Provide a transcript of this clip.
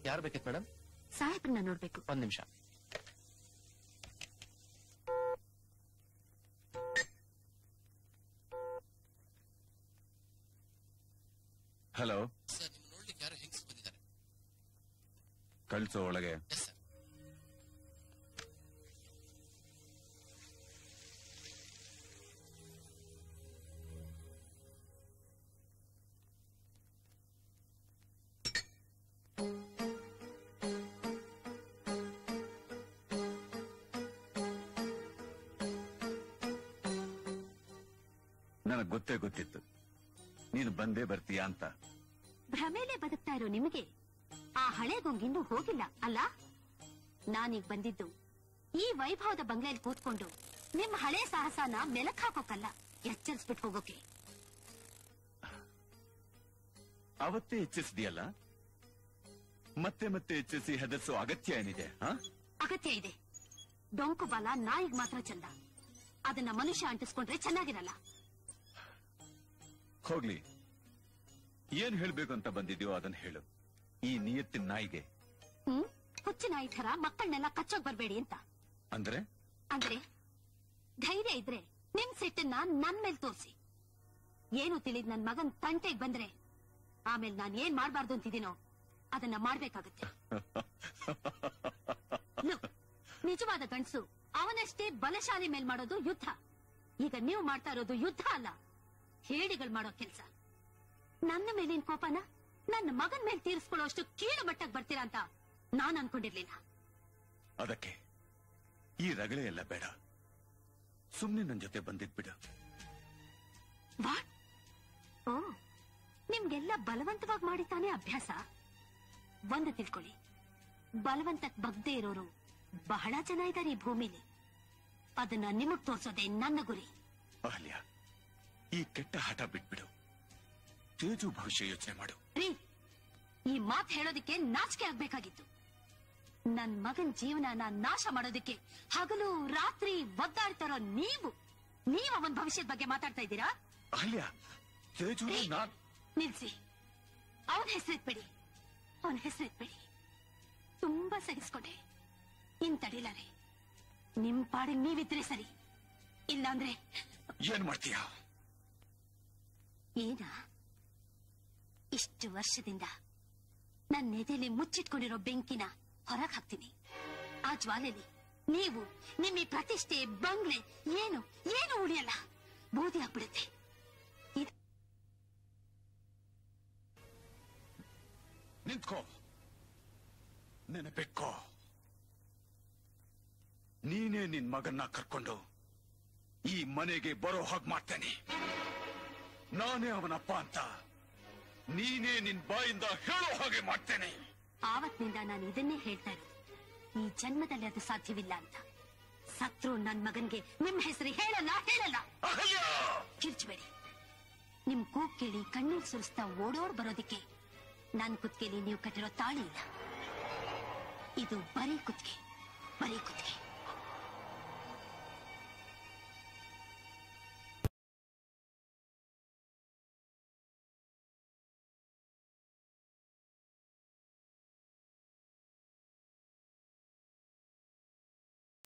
ಯಾರು ಬೇಕಿತ್ತು ಮೇಡಮ್? ಸಾಹೇಬ್ರನ್ನ ನೋಡ್ಬೇಕು. ಒಂದ್ ನಿಮಿಷ. ಹಲೋ ಸರ್, ನಿಮ್ ನೋಡ್ಲಿಕ್ಕೆ ಯಾರು ಹೆಂಗ್ಸ್ ಬಂದಿದ್ದಾರೆ. ಕಳ್ಸೋ ಒಳಗೆ. Yes sir. ನನಗ್ ಗೊತ್ತಿತ್ತು ನೀನು ಬಂದೇ ಬರ್ತೀಯಾ ಅಂತ. ಭ್ರಮೇಲೆ ಬದುಕ್ತಾ ಇರೋ ನಿಮಗೆ ಆ ಹಳೆ ಗುಂಗಿನ್ನೂ ಹೋಗಿಲ್ಲ ಅಲ್ಲ? ನಾನೀಗ ಬಂದಿದ್ದು ಈ ವೈಭವದ ಬಂಗ್ಲೆಯಲ್ಲಿ ಕೂತ್ಕೊಂಡು ನಿಮ್ ಹಳೆ ಸಾಹಸನ ಮೆಲಕ್ ಹಾಕೋಕಲ್ಲ, ಎಚ್ಚರಿಸ್ಬಿಟ್ಟು ಹೋಗೋಕೆ. ಅವತ್ತೇ ಹೆಚ್ಚಿಸಿದೆಯಲ್ಲ, ಮತ್ತೆ ಮತ್ತೆ ಹೆಚ್ಚಿಸಿ ಹೆದರ್ಸೋ ಅಗತ್ಯ ಏನಿದೆ? ಅಗತ್ಯ ಇದೆ. ಡೊಂಕು ಬಾಲ ನಾಯಿಗ್ ಮಾತ್ರ ಚಂದ, ಅದನ್ನ ಮನುಷ್ಯ ಅಂಟಿಸ್ಕೊಂಡ್ರೆ ಚೆನ್ನಾಗಿರಲ್ಲ. ಹೋಗ್ಲಿ, ಏನ್ ಹೇಳ್ಬೇಕು ಅಂತ ಬಂದಿದ್ಯೋ ಅದನ್ನ ಹೇಳು. ಈ ನಿಯತ್ತಿನ ನಾಯಿಗೆ ಹುಚ್ಚು ನಾಯಿ ತರ ಮಕ್ಕಳನ್ನೆಲ್ಲ ಕಚ್ಚೋಗ್ ಬರ್ಬೇಡಿ ಅಂತ. ಅಂದ್ರೆ ಧೈರ್ಯ ಇದ್ರೆ ನಿಮ್ ಸಿಟ್ಟನ್ನ ನನ್ ಮೇಲೆ ತೋರಿಸಿ. ಏನು ತಿಳಿದ್ ನನ್ ಮಗನ್ ತಂಟೆಗ್ ಬಂದ್ರೆ ಆಮೇಲೆ ನಾನ್ ಏನ್ ಮಾಡ್ಬಾರ್ದು ಅಂತಿದ್ದೀನೋ ಅದನ್ನ ಮಾಡ್ಬೇಕಾಗತ್ತೆ. ನಿಜವಾದ ಗಂಡಸು ಅವನಷ್ಟೇ ಬಲಶಾಲಿ ಮೇಲ್ ಮಾಡೋದು ಯುದ್ಧ. ಈಗ ನೀವು ಮಾಡ್ತಾ ಇರೋದು ಯುದ್ಧ ಅಲ್ಲ, ಹೇಡಿಗಳು ಮಾಡೋ ಕೆಲ್ಸ. ನನ್ನ ಮೇಲಿನ ಕೋಪನ ನನ್ನ ಮಗನ್ ಮೇಲೆ ತೀರಿಸ್ಕೊಳ್ಳೋ ಅಷ್ಟು ಕೀಳು ಮಟ್ಟಕ್ಕೆ ಬರ್ತೀರಾ ಅಂತ ನಾನ್ ಅನ್ಕೊಂಡಿರ್ಲಿಲ್ಲ. ಅದಕ್ಕೆ ಈ ರಗಳೆ ಎಲ್ಲ ಬೇಡ, ಸುಮ್ನೆ ನನ್ ಜೊತೆ ಬಂದಿದ್ಬಿಡು. ವಾಟ್? ಓ, ನಿಮ್ಗೆಲ್ಲ ಬಲವಂತವಾಗಿ ಮಾಡಿತಾನೆ ಅಭ್ಯಾಸ. ಒಂದು ತಿಳ್ಕೊಳ್ಳಿ, ಬಲವಂತಕ್ ಬಗ್ದೇ ಇರೋರು ಬಹಳ ಜನ ಇದ್ದಾರೆ ಈ ಭೂಮಿಲಿ. ಅದನ್ನ ನಿಮಗ್ ತೋರ್ಸೋದೇ ನನ್ನ ಗುರಿ. ಅಹಲ್ಯ, ಈ ಕೆಟ್ಟ ಹಠ ಬಿಟ್ಬಿಡು. ತೇಜು ಭವಿಷ್ಯ ಯೋಚನೆ ಮಾಡು. ರೀ, ಈ ಮಾತು ಹೇಳೋದಿಕ್ಕೆ ನಾಚಿಕೆ ಆಗ್ಬೇಕಾಗಿತ್ತು. ನನ್ ಮಗನ್ ಜೀವನನ ನಾಶ ಮಾಡೋದಿಕ್ಕೆ ಹಗಲು ರಾತ್ರಿ ಒದ್ದಾಡ್ತಾರೋ ನೀವು ಅವನ್ ಭವಿಷ್ಯದ ಬಗ್ಗೆ ಮಾತಾಡ್ತಾ ಇದ್ದೀರಾ? ಅಹಲ್ಯ, ತೇಜು ನಿಲ್ಸಿ. ಅವನ ಹೆಸರಿಟ್ಬೇಡಿ. ತುಂಬಾ ಸಹಿಸ್ಕೊಂಡೆ, ಇನ್ ತಡಿಲಾರೆ. ನಿಮ್ ಪಾಡಿಗೆ ನೀವಿದ್ರೆ ಸರಿ, ಇಲ್ಲಾಂದ್ರೆ ಏನ್ ಮಾಡ್ತೀಯ? ಇಷ್ಟು ವರ್ಷದಿಂದ ನನ್ನ ಎದೆಯಲ್ಲಿ ಮುಚ್ಚಿಟ್ಕೊಂಡಿರೋ ಬೆಂಕಿನ ಹೊರಗೆ ಹಾಕ್ತೀನಿ. ಆ ಜ್ವಾಲೆಯಲ್ಲಿ ನೀವು ನಿಮ್ಮ ಈ ಪ್ರತಿಷ್ಠೆ, ಬಂಗ್ಲೆ ಏನು ಉಳಿಯಲ್ಲ, ಬೂದಿ ಆಗ್ಬಿಡುತ್ತೆ. ನಿಂತ್ಕೋ, ನೆನಪಿಟ್ಕೋ. ನೀನೇ ನಿನ್ ಮಗನ್ನ ಕರ್ಕೊಂಡು ಈ ಮನೆಗೆ ಬರೋ ಹಾಗೆ ಮಾಡ್ತೇನೆ. ನಾನೇ ಅವನಪ್ಪ ಅಂತ ನೀನೇ ನಿನ್ ಬಾಯಿಂದ ಹೇಳೋ ಹಾಗೆ ಮಾಡ್ತೇನೆ. ಆವತ್ತಿನಿಂದ ನಾನು ಇದನ್ನೇ ಹೇಳ್ತಾ ಇರೋದು, ಈ ಜನ್ಮದಲ್ಲಿ ಅದು ಸಾಧ್ಯವಿಲ್ಲ ಅಂತ. ಸತ್ರು ನನ್ ಮಗನ್ಗೆ ನಿಮ್ ಹೆಸರು ಹೇಳಲ್ಲ. ಕಿರ್ಚಬೇಡಿ. ನಿಮ್ ಕೂಗ್ ಕೇಳಿ ಕಣ್ಣೀರ್ ಸುರಿಸ್ತಾ ಓಡೋಡ್ ಬರೋದಿಕ್ಕೆ ನನ್ ಕುತ್ತಿಗೆಲಿ ನೀವು ಕಟ್ಟಿರೋ ತಾಳಿ ಇಲ್ಲ. ಇದು ಬರೀ ಕುತ್ತಿಗೆ.